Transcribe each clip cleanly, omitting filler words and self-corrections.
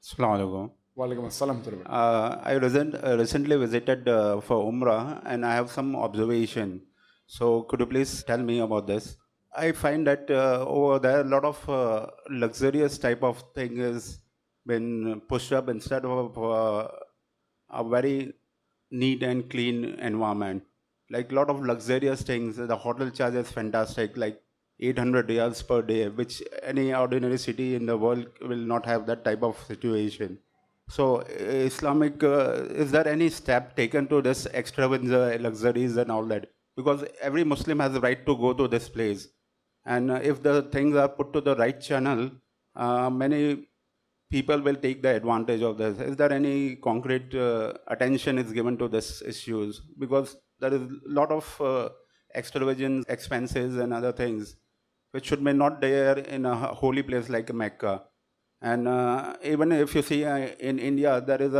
Assalamu Walaikum assalam. I recently visited for Umrah and I have some observation. So could you please tell me about this? I find that over there a lot of luxurious type of thing is been pushed up instead of a very neat and clean environment. Like a lot of luxurious things. The hotel charge is fantastic, like 800 riyals per day, which any ordinary city in the world will not have that type of situation. So, Islamic, is there any step taken to this extravagance, luxuries, and all that? Because every Muslim has the right to go to this place, and if the things are put to the right channel, many people will take the advantage of this. Is there any concrete attention is given to this issues? Because there is a lot of extravagant expenses and other things which should be not there in a holy place like Mecca. And even if you see in India, there is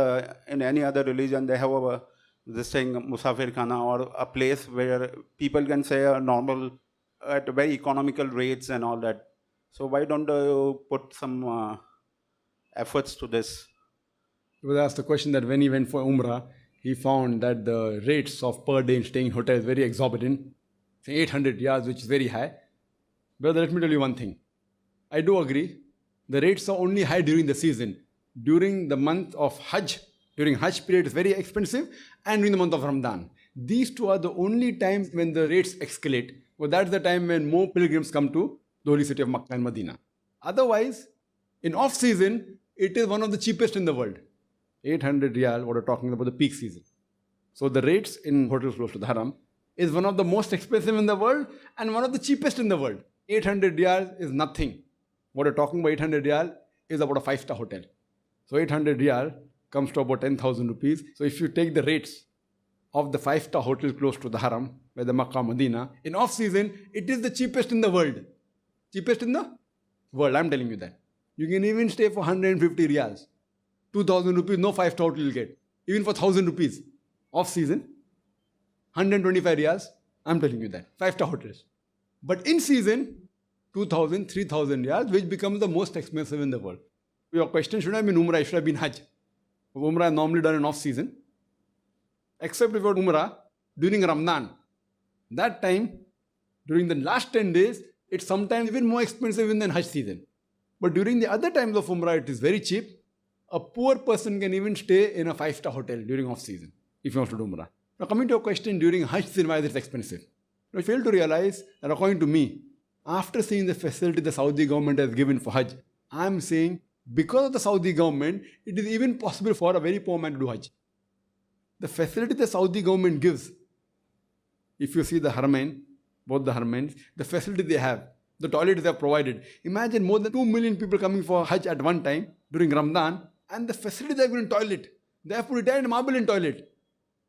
in any other religion, they have this thing, Musafir Khana, or a place where people can say a normal, at very economical rates and all that. So why don't you put some efforts to this? He was asked the question that when he went for Umrah, he found that the rates of per day in staying in hotels very exorbitant, say 800 yards, which is very high. Brother, let me tell you one thing. I do agree. The rates are only high during the season. During the month of Hajj, during Hajj period, it's very expensive, and during the month of Ramadan. These two are the only times when the rates escalate. Well, that's the time when more pilgrims come to the holy city of Makkah and Medina. Otherwise, in off-season, it is one of the cheapest in the world. 800 riyal, what we're talking about the peak season. So the rates in hotels close to the Haram is one of the most expensive in the world and one of the cheapest in the world. 800 riyal is nothing. What we're talking about 800 riyal is about a 5-star hotel. So 800 riyal comes to about 10,000 rupees. So if you take the rates of the 5-star hotel close to the Haram, by the Makkah, Medina, in off-season, it is the cheapest in the world. Cheapest in the world, I'm telling you that. You can even stay for 150 riyals. 2,000 rupees, no 5-star hotel you'll get. Even for 1,000 rupees, off-season, 125 riyals, I'm telling you that. 5-star hotels. But in season, 2,000, 3,000 riyals, which becomes the most expensive in the world. Your question should have been Umrah, it should have been Hajj. Umrah is normally done in off-season. Except if you're Umrah during Ramadan. That time, during the last 10 days, it's sometimes even more expensive even than Hajj season. But during the other times of Umrah, it is very cheap. A poor person can even stay in a 5-star hotel during off-season if he wants to do Umrah. Now coming to your question, during Hajj season, why is it expensive? I fail to realize that according to me, after seeing the facility the Saudi government has given for Hajj, I am saying because of the Saudi government, it is even possible for a very poor man to do Hajj. The facility the Saudi government gives, if you see the Haramain, both the Haramains, the facility they have, the toilets they have provided. Imagine more than 2 million people coming for Hajj at one time during Ramadan, and the facility they have given toilet. They have put Italian marble in toilet.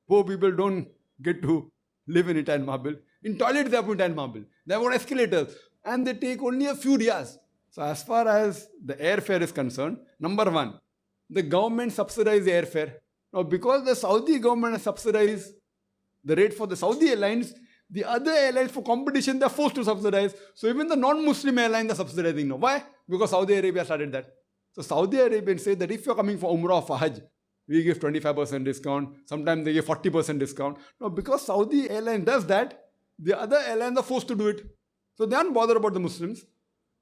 Poor people don't get to live in Italian marble. In toilet they have put Italian marble. They have got escalators. And they take only a few riyals. So as far as the airfare is concerned, number one, the government subsidizes the airfare. Now because the Saudi government has subsidized the rate for the Saudi airlines, the other airlines for competition, they're forced to subsidize. So even the non-Muslim airlines are subsidizing now. Why? Because Saudi Arabia started that. So Saudi Arabians say that if you're coming for Umrah or for Hajj, we give 25% discount. Sometimes they give 40% discount. Now because Saudi airline does that, the other airlines are forced to do it. So they aren't bothered about the Muslims.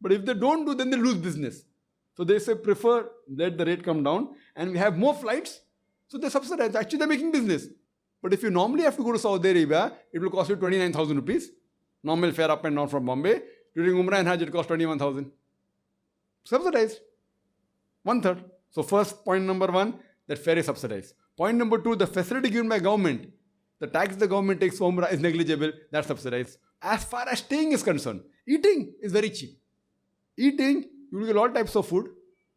But if they don't do, then they lose business. So they say prefer let the rate come down and we have more flights. So they subsidize. Actually they're making business. But if you normally have to go to Saudi Arabia, it will cost you 29,000 rupees. Normal fare up and down from Bombay. During Umrah and Hajj, it costs 21,000. Subsidized. 1/3. So first point number one, that fare is subsidized. Point number two, the facility given by government, the tax the government takes for Umrah is negligible. That's subsidized. As far as staying is concerned, eating is very cheap. Eating, you will get all types of food.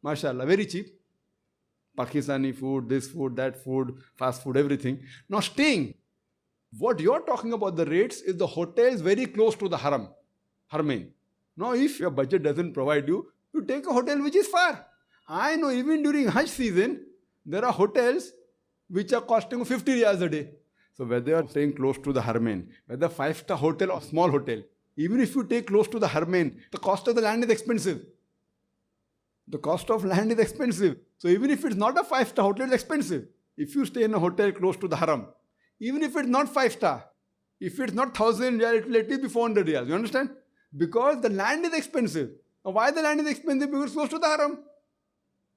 MashaAllah, very cheap. Pakistani food, this food, that food, fast food, everything. Now staying, what you're talking about the rates is the hotels very close to the Haramain. Now if your budget doesn't provide you, you take a hotel which is far. I know even during Hajj season, there are hotels which are costing 50 riyals a day. So whether you're staying close to the Haramain, whether 5-star hotel or small hotel, even if you take close to the Haramain, the cost of the land is expensive. The cost of land is expensive. So even if it's not a 5-star hotel, it's expensive. If you stay in a hotel close to the haram, even if it's not 5-star, if it's not 1,000 riyal, it will at least be 400 riyals. You understand? Because the land is expensive. Now why the land is expensive? Because it's close to the haram.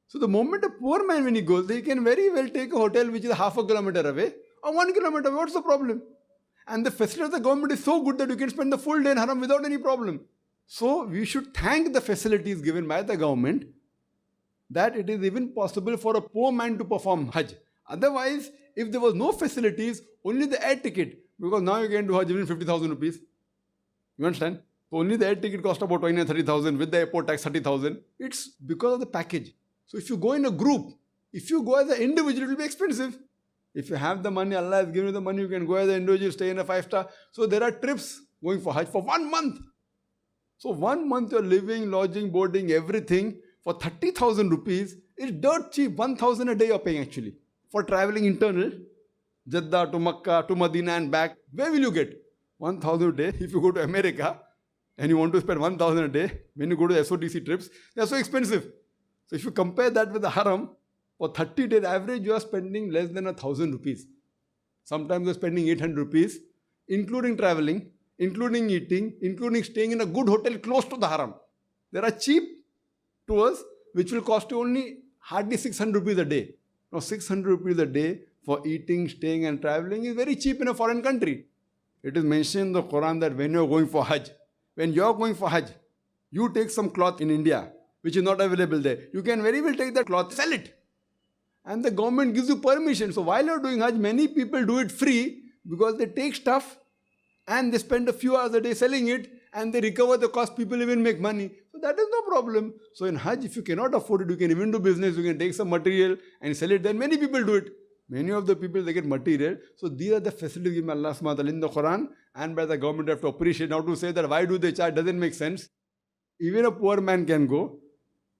So the moment a poor man, when he goes, he can very well take a hotel which is half a kilometer away or 1 kilometer away. What's the problem? And the facility of the government is so good that you can spend the full day in haram without any problem. So we should thank the facilities given by the government that it is even possible for a poor man to perform Hajj. Otherwise, if there was no facilities, only the air ticket, because now you can do Hajj even 50,000 rupees. You understand? So only the air ticket cost about 29,000-30,000 with the airport tax 30,000. It's because of the package. So if you go in a group, if you go as an individual, it will be expensive. If you have the money, Allah has given you the money, you can go as an individual, stay in a 5-star. So there are trips going for Hajj for 1 month. So 1 month you're living, lodging, boarding, everything for 30,000 rupees is dirt cheap. 1,000 a day you're paying actually. For traveling internal, Jeddah to Makkah to Medina and back, where will you get? 1,000 a day. If you go to America and you want to spend 1,000 a day, when you go to SOTC trips, they are so expensive. So if you compare that with the haram, for 30 days average you are spending less than 1,000 rupees. Sometimes you're spending 800 rupees, including traveling, including eating, including staying in a good hotel close to the haram. There are cheap tours which will cost you only hardly 600 rupees a day. Now 600 rupees a day for eating, staying and traveling is very cheap in a foreign country. It is mentioned in the Quran that when you are going for Hajj, you take some cloth in India which is not available there. You can very well take that cloth, sell it. And the government gives you permission. So while you are doing Hajj, many people do it free because they take stuff and they spend a few hours a day selling it and they recover the cost. People even make money. So that is no problem. So in Hajj, if you cannot afford it, you can even do business. You can take some material and sell it. Then many people do it. Many of the people, they get material. So these are the facilities given by Allah subhanahu wa ta'ala in the Quran and by the government. You have to appreciate. Now to say that why do they charge doesn't make sense. Even a poor man can go.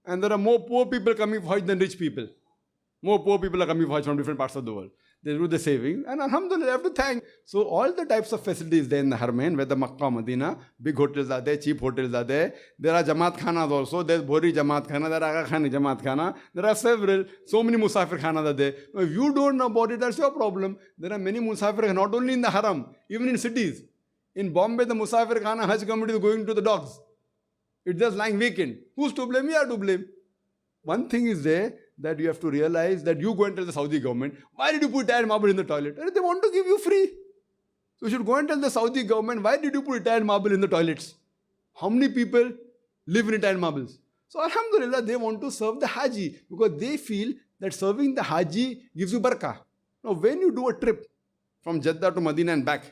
And there are more poor people coming for Hajj than rich people. More poor people are coming for Hajj from different parts of the world. They do the saving and alhamdulillah, I have to thank. So all the types of facilities there in the Haramain, whether Makkah, Medina, big hotels are there, cheap hotels are there. There are Jamaat Khanas also. There's Bori Jamaat Khana, there are Aga Khani Jamaat Khana. There are several. So many Musafir Khanas are there. If you don't know about it, that's your problem. There are many Musafir, not only in the Haram, even in cities. In Bombay, the Musafir Khana Hajj committee is going to the dogs. It's just lying vacant. Who's to blame? We are to blame. One thing is there, that you have to realize that you go and tell the Saudi government, why did you put tile marble in the toilet? They want to give you free. So you should go and tell the Saudi government, why did you put tile marble in the toilets? How many people live in tile marbles? So alhamdulillah, they want to serve the Haji because they feel that serving the Haji gives you barakah. Now when you do a trip from Jeddah to Medina and back,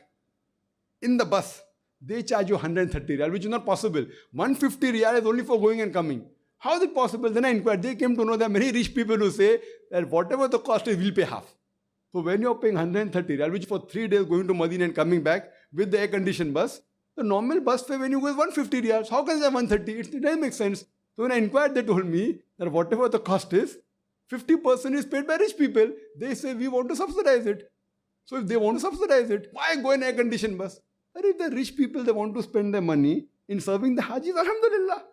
in the bus, they charge you 130 riyal, which is not possible. 150 riyal is only for going and coming. How is it possible? Then I inquired. They came to know that many rich people who say that whatever the cost is, we'll pay half. So when you're paying 130 riyal, which for 3 days going to Medina and coming back with the air-conditioned bus, the normal bus fare when you go is 150 riyals. How can they have 130? It doesn't make sense. So when I inquired, they told me that whatever the cost is, 50% is paid by rich people. They say we want to subsidize it. So if they want to subsidize it, why go in air-conditioned bus? But if the rich people, they want to spend their money in serving the Hajis, alhamdulillah.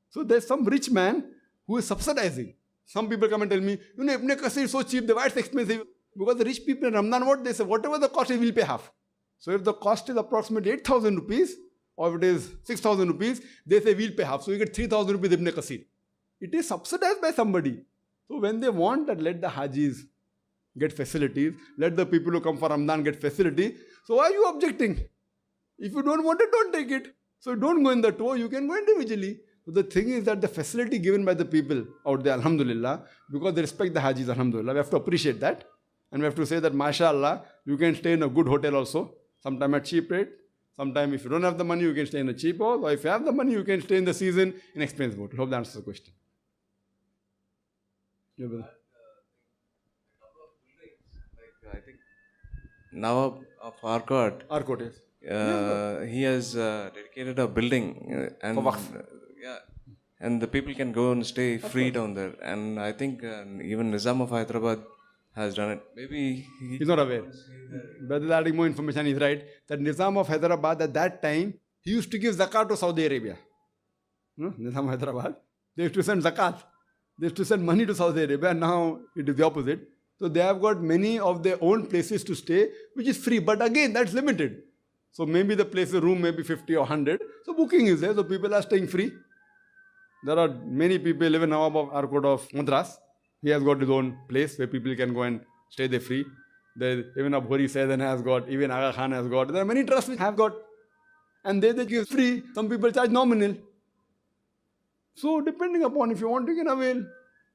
So there's some rich man who is subsidizing. Some people come and tell me, Ibn Qasir is so cheap, why it's expensive? Because the rich people in Ramadan, what they say, whatever the cost is, we'll pay half. So if the cost is approximately 8,000 rupees, or if it is 6,000 rupees, they say we'll pay half. So you get 3,000 rupees Ibn Qasir. It is subsidized by somebody. So when they want that, let the Hajis get facilities, let the people who come for Ramadan get facility. So why are you objecting? If you don't want it, don't take it. So don't go in the tour, you can go individually. So the thing is that the facility given by the people out there, alhamdulillah, because they respect the Hajis, alhamdulillah, we have to appreciate that. And we have to say that, mashallah, you can stay in a good hotel also, sometime at cheap rate. Sometime if you don't have the money, you can stay in a cheap hotel. Or if you have the money, you can stay in the season in expensive hotel. Hope that answers the question. Yeah, brother. I think Nawab of Arcot, Arcot, yes. he has dedicated a building and For Waqf. yeah, and the people can go and stay free down there. And I think even Nizam of Hyderabad has done it. Maybe He's not aware. Brother adding more information, he's right. That Nizam of Hyderabad at that time, he used to give zakat to Saudi Arabia. Nizam of Hyderabad. They used to send zakat. They used to send money to Saudi Arabia, and now it is the opposite. So they have got many of their own places to stay, which is free. But again, that's limited. So maybe the place, the room may be 50 or 100. So booking is there, so people are staying free. There are many people, even Nawab of Arcot of Madras. He has got his own place where people can go and stay there free. There, even Abhori Sayyidin has got, even Aga Khan has got. There are many trusts which have got. And they give free. Some people charge nominal. So depending upon if you want, you can avail.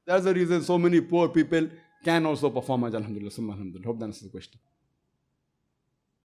That's the reason so many poor people can also perform Hajj, alhamdulillah, summa alhamdulillah. Hope that answers the question.